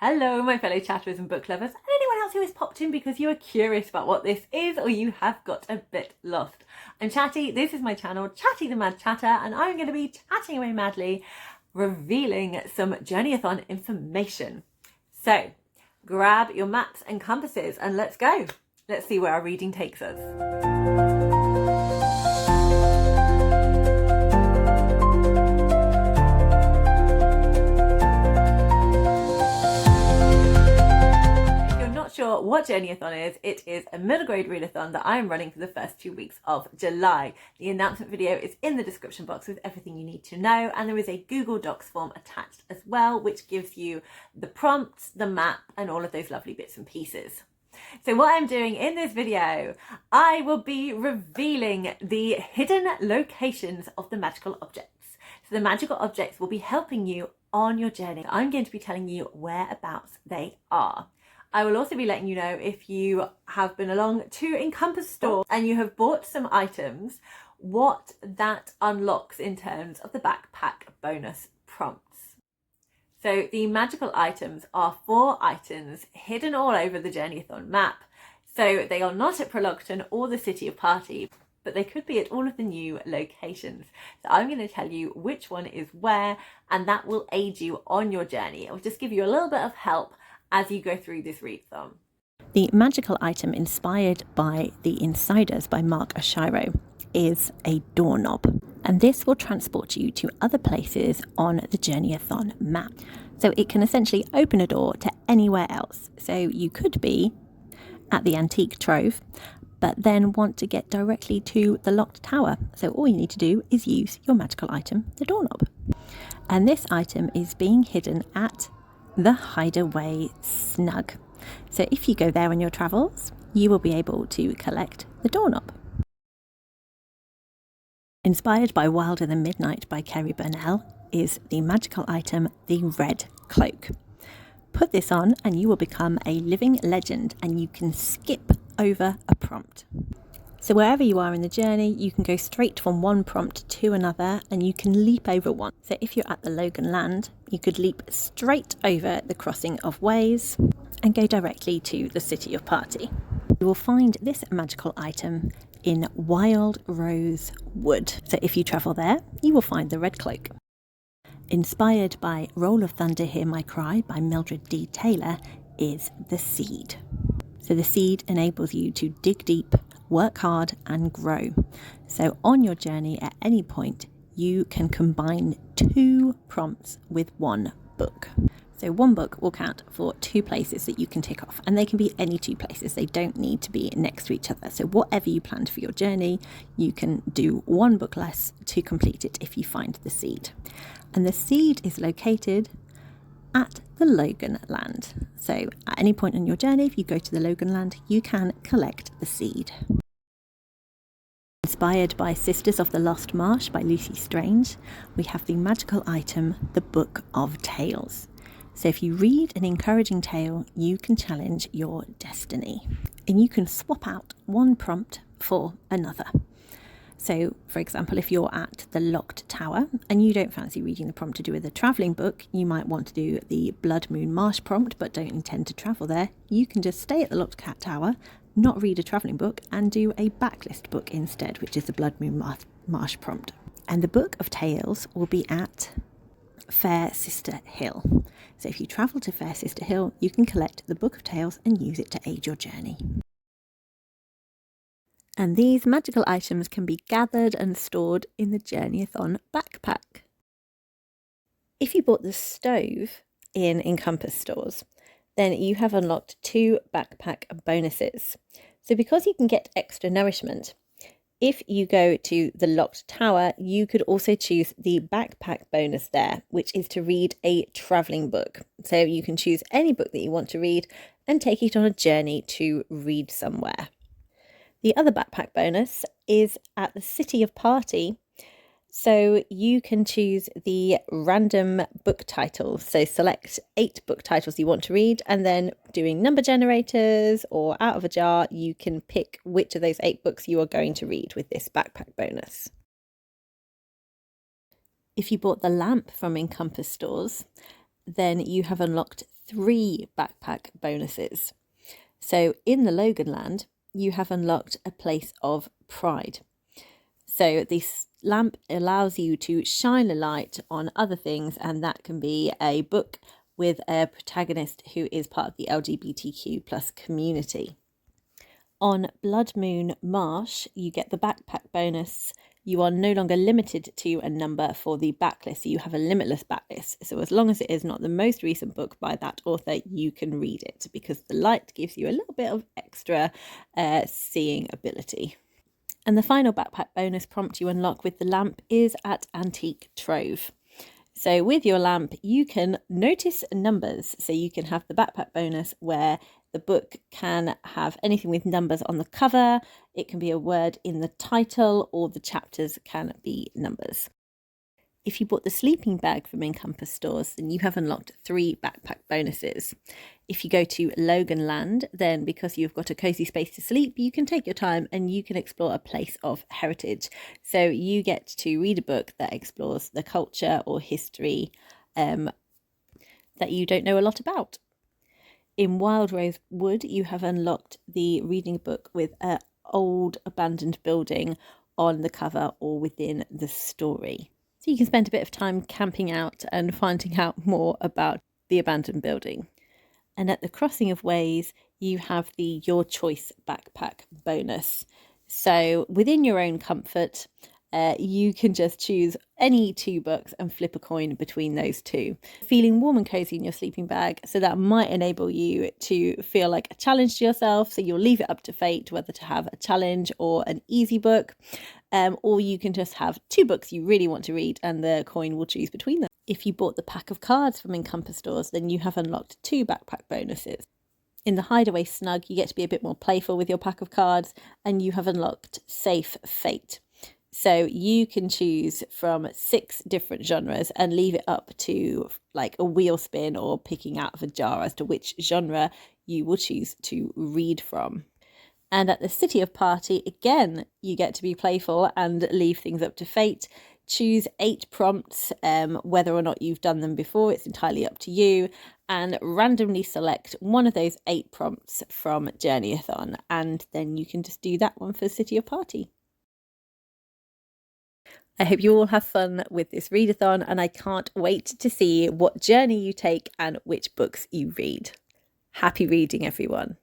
Hello, my fellow chatterers and book lovers, and anyone else who has popped in because you are curious about what this is or you have got a bit lost. I'm Chatty, this is my channel, Chatty the Mad Chatter, and I'm going to be chatting away madly, revealing some Journeyathon information. So, grab your maps and compasses and let's go. Let's see where our reading takes us. Sure what Journeyathon is, it is a middle grade readathon that I am running for the first 2 weeks of July. The announcement video is in the description box with everything you need to know, and there is a Google Docs form attached as well, which gives you the prompts, the map, and all of those lovely bits and pieces. So what I'm doing in this video, I will be revealing the hidden locations of the magical objects. So the magical objects will be helping you on your journey. I'm going to be telling you whereabouts they are. I will also be letting you know if you have been along to Encompass Store and you have bought some items, what that unlocks in terms of the backpack bonus prompts. So the magical items are 4 items hidden all over the Journeyathon map. So they are not at Prologton or the City of Party, but they could be at all of the new locations. So I'm going to tell you which one is where, and that will aid you on your journey. It will just give you a little bit of help as you go through this readathon. The magical item inspired by The Insiders by Mark Oshiro is a doorknob, and this will transport you to other places on the Journeyathon map. So it can essentially open a door to anywhere else. So you could be at the Antique Trove, but then want to get directly to the Locked Tower. So all you need to do is use your magical item, the doorknob. And this item is being hidden at the Hideaway Snug. So if you go there on your travels, you will be able to collect the doorknob. Inspired by Wilder Than Midnight by Kerry Burnell is the magical item, the Red Cloak. Put this on and you will become a living legend, and you can skip over a prompt. So wherever you are in the journey, you can go straight from one prompt to another, and you can leap over one. So if you're at the Logan land, you could leap straight over the crossing of ways and go directly to the City of Party. You will find this magical item in Wild Rose Wood. So if you travel there, you will find the Red Cloak. Inspired by Roll of Thunder Hear My Cry by Mildred D. Taylor is the Seed. So the Seed enables you to dig deep, work hard and grow. So on your journey at any point, you can combine 2 prompts with 1 book. So 1 book will count for 2 places that you can tick off, and they can be any 2 places. They don't need to be next to each other. So whatever you planned for your journey, you can do 1 book less to complete it if you find the Seed. And the Seed is located at the Logan land. So at any point on your journey, if you go to the Logan land, you can collect the Seed. Inspired by Sisters of the Lost Marsh by Lucy Strange, we have the magical item, the Book of Tales. So if you read an encouraging tale, you can challenge your destiny, and you can swap out 1 prompt for another. So, for example, if you're at the Locked Tower and you don't fancy reading the prompt to do with a travelling book, you might want to do the Blood Moon Marsh prompt but don't intend to travel there. You can just stay at the Locked Cat Tower, not read a travelling book, and do a backlist book instead, which is the Blood Moon Marsh prompt. And the Book of Tales will be at Fair Sister Hill. So if you travel to Fair Sister Hill, you can collect the Book of Tales and use it to aid your journey. And these magical items can be gathered and stored in the Journeyathon backpack. If you bought the stove in Encompass stores, then you have unlocked 2 backpack bonuses. So because you can get extra nourishment, if you go to the Locked Tower, you could also choose the backpack bonus there, which is to read a travelling book. So you can choose any book that you want to read and take it on a journey to read somewhere. The other backpack bonus is at the City of Party. So you can choose the random book titles. So select 8 book titles you want to read, and then doing number generators or out of a jar, you can pick which of those 8 books you are going to read with this backpack bonus. If you bought the lamp from Encompass stores, then you have unlocked 3 backpack bonuses. So in the Logan land, you have unlocked a place of pride. So this lamp allows you to shine a light on other things, and that can be a book with a protagonist who is part of the LGBTQ plus community. On Blood Moon Marsh, you get the backpack bonus. You are no longer limited to a number for the backlist, so you have a limitless backlist. So as long as it is not the most recent book by that author, you can read it, because the light gives you a little bit of extra seeing ability. And the final backpack bonus prompt you unlock with the lamp is at Antique Trove. So with your lamp, you can notice numbers. So you can have the backpack bonus where the book can have anything with numbers on the cover. It can be a word in the title, or the chapters can be numbers. If you bought the sleeping bag from Encompass stores, then you have unlocked 3 backpack bonuses. If you go to Logan Land, then because you've got a cozy space to sleep, you can take your time and you can explore a place of heritage. So you get to read a book that explores the culture or history that you don't know a lot about. In Wild Rose Wood, you have unlocked the reading book with an old abandoned building on the cover or within the story. So you can spend a bit of time camping out and finding out more about the abandoned building. And at the Crossing of Ways, you have the Your Choice backpack bonus. So within your own comfort, you can just choose any 2 books and flip a coin between those 2. Feeling warm and cozy in your sleeping bag, so that might enable you to feel like a challenge to yourself. So you'll leave it up to fate whether to have a challenge or an easy book. Or you can just have 2 books you really want to read and the coin will choose between them. If you bought the pack of cards from Encompass stores, then you have unlocked 2 backpack bonuses. In the Hideaway Snug, you get to be a bit more playful with your pack of cards, and you have unlocked Safe Fate. So you can choose from 6 different genres and leave it up to like a wheel spin or picking out of a jar as to which genre you will choose to read from. And at the City of Party, again, you get to be playful and leave things up to fate. Choose 8 prompts, whether or not you've done them before, it's entirely up to you, and randomly select one of those 8 prompts from Journeyathon, and then you can just do that one for the City of Party. I hope you all have fun with this readathon, and I can't wait to see what journey you take and which books you read. Happy reading, everyone.